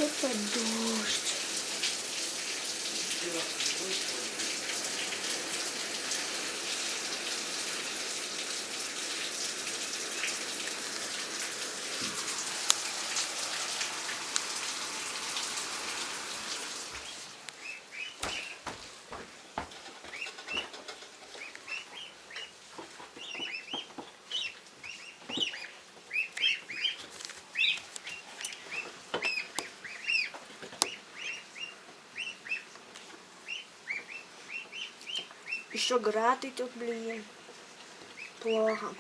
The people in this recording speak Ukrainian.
це дощ. І що грати тут, блін? Плохо.